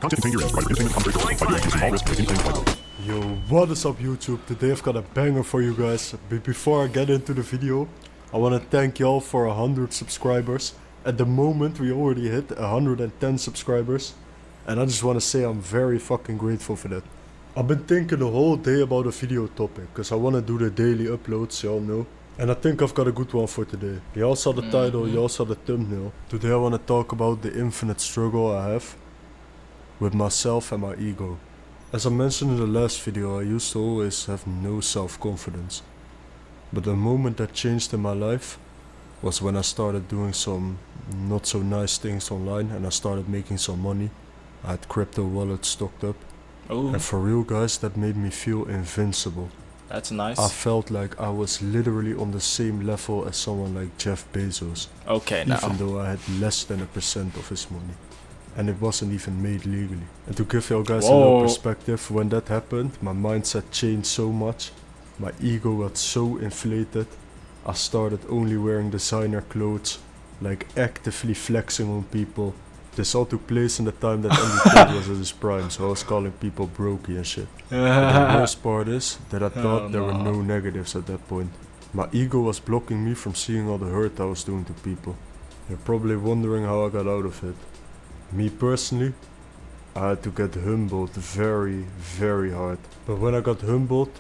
Content contain your risk. Private entertainment content by video using all risk and anything liability. Yo, what is up YouTube? Today I've got a banger for you guys. But before I get into the video, I want to thank y'all for 100 subscribers. At the moment we already hit 110 subscribers. And I just want to say I'm very fucking grateful for that. I've been thinking the whole day about a video topic, because I want to do the daily uploads, y'all know. And I think I've got a good one for today. Y'all saw the title, y'all saw the thumbnail. Today I want to talk about the infinite struggle I have with myself and my ego. As I mentioned in the last video, I used to always have no self-confidence. But the moment that changed in my life was when I started doing some not so nice things online and I started making some money. I had crypto wallets stocked up. Ooh, And for real guys, that made me feel invincible. that's nice. I felt like I was literally on the same level as someone like Jeff Bezos. Okay, now. Even though I had less than 1% of his money. And it wasn't even made legally. And to give you guys a little Whoa. perspective, when that happened, my mindset changed so much. My ego got so inflated. I started only wearing designer clothes, like actively flexing on people. This all took place in the time that Andy Tate was at his prime, so I was calling people brokey and shit. But the worst part is that I thought there were no negatives at that point. My ego was blocking me from seeing all the hurt I was doing to people. You're probably wondering how I got out of it. Me personally, I had to get humbled very, very hard. But when I got humbled,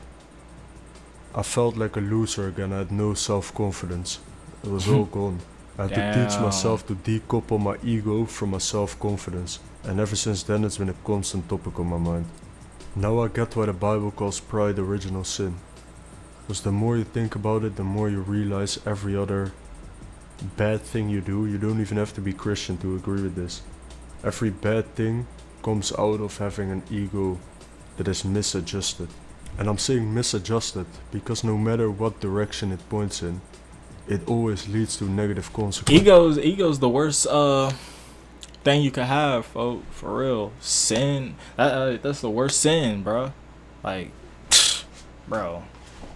I felt like a loser again. I had no self-confidence. It was all gone. I had to teach Damn. myself to decouple my ego from my self-confidence. And ever since then it's been a constant topic on my mind. Now I get why the Bible calls pride original sin. Because the more you think about it, the more you realize every other bad thing you do. You don't even have to be Christian to agree with this. Every bad thing comes out of having an ego that is misadjusted. And I'm saying misadjusted because no matter what direction it points in, it always leads to negative consequences. Ego's the worst thing you could have, for real. Sin. That's the worst sin, bro. Like, bro,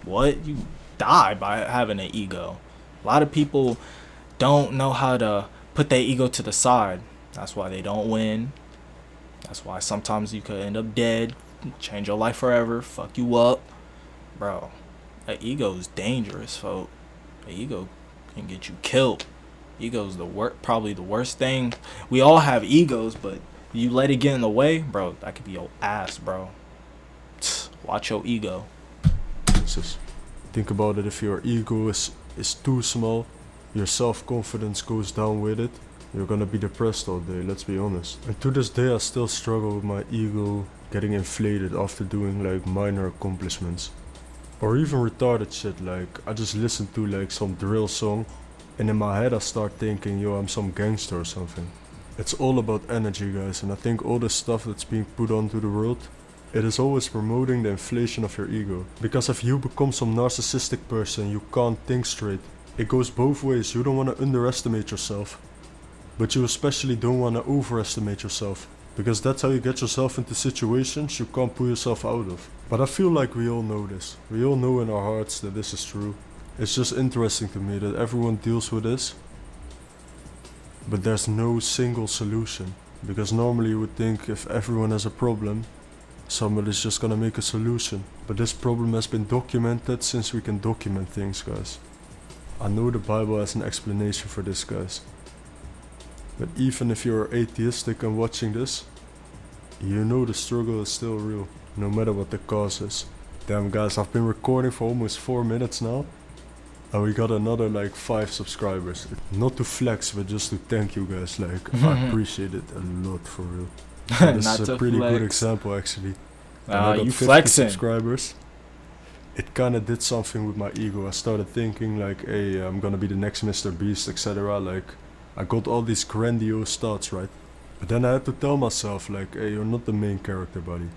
what? You die by having an ego. A lot of people don't know how to put their ego to the side. That's why they don't win. That's why sometimes you could end up dead, change your life forever, fuck you up. Bro, an ego is dangerous, folks. An ego can get you killed. Ego's probably the worst thing. We all have egos, but you let it get in the way, bro, that could be your ass, bro. Watch your ego. Just think about it, if your ego is too small, your self-confidence goes down with it. You're gonna be depressed all day, let's be honest. And to this day I still struggle with my ego getting inflated after doing like minor accomplishments. Or even retarded shit, like I just listen to like some drill song and in my head I start thinking, yo, I'm some gangster or something. It's all about energy guys, and I think all this stuff that's being put onto the world, it is always promoting the inflation of your ego. Because if you become some narcissistic person, you can't think straight. It goes both ways. You don't want to underestimate yourself, but you especially don't want to overestimate yourself, because that's how you get yourself into situations you can't pull yourself out of. But I feel like we all know this. We all know in our hearts that this is true. It's just interesting to me that everyone deals with this, but there's no single solution. Because normally you would think if everyone has a problem, somebody's just gonna make a solution. But this problem has been documented since we can document things, guys. I know the Bible has an explanation for this, guys. But even if you're atheistic and watching this, you know the struggle is still real, no matter what the cause is. Damn guys, I've been recording for almost 4 minutes now, and we got another like 5 subscribers. Not to flex, but just to thank you guys, like I appreciate it a lot, for real. And this Not is a to pretty good flex. example actually. When I got You 50 flexing. subscribers, it kinda did something with my ego. I started thinking like, hey, I'm gonna be the next Mr. Beast, etc. Like, I got all these grandiose thoughts, right? But then I had to tell myself like, hey, you're not the main character, buddy.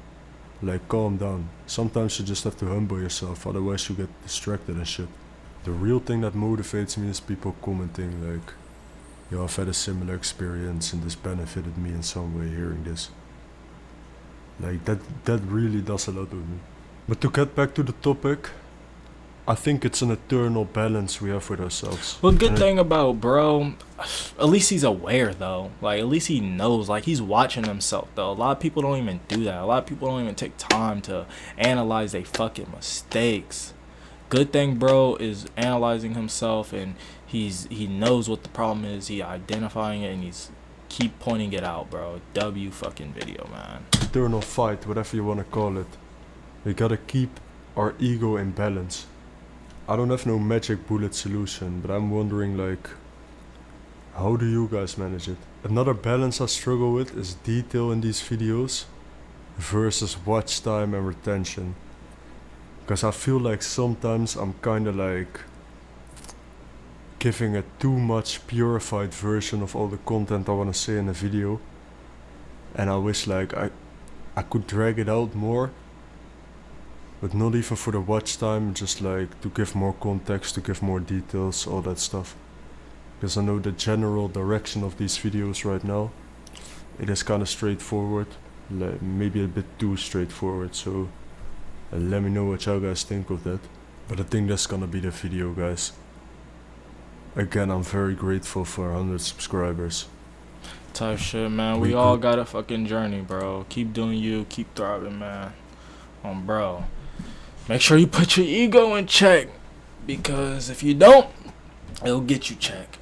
Like, calm down. Sometimes you just have to humble yourself, otherwise you get distracted and shit. The real thing that motivates me is people commenting like, yo, I've had a similar experience and this benefited me in some way hearing this. Like, that really does a lot with me. But to get back to the topic, I think it's an eternal balance we have with ourselves. Well, good And thing about bro, at least he's aware though. Like at least he knows. Like he's watching himself though. A lot of people don't even do that. A lot of people don't even take time to analyze their fucking mistakes. Good thing bro is analyzing himself, and he knows what the problem is. He identifying it, and he's keep pointing it out, bro. W fucking video, man. eternal fight, whatever you want to call it. We gotta keep our ego in balance. I don't have no magic bullet solution, but I'm wondering like, how do you guys manage it? Another balance I struggle with is detail in these videos versus watch time and retention. Because I feel like sometimes I'm kinda like giving a too much purified version of all the content I wanna say in a video. And I wish like I could drag it out more. But not even for the watch time, just like to give more context, to give more details, all that stuff. Because I know the general direction of these videos right now, it is kind of straightforward, maybe a bit too straightforward, so let me know what you guys think of that. But I think that's gonna be the video, guys. Again, I'm very grateful for 100 subscribers. Type shit, man. We We all good. got a fucking journey, bro. Keep doing you. Keep thriving, man. Bro. Make sure you put your ego in check, because if you don't, it'll get you checked.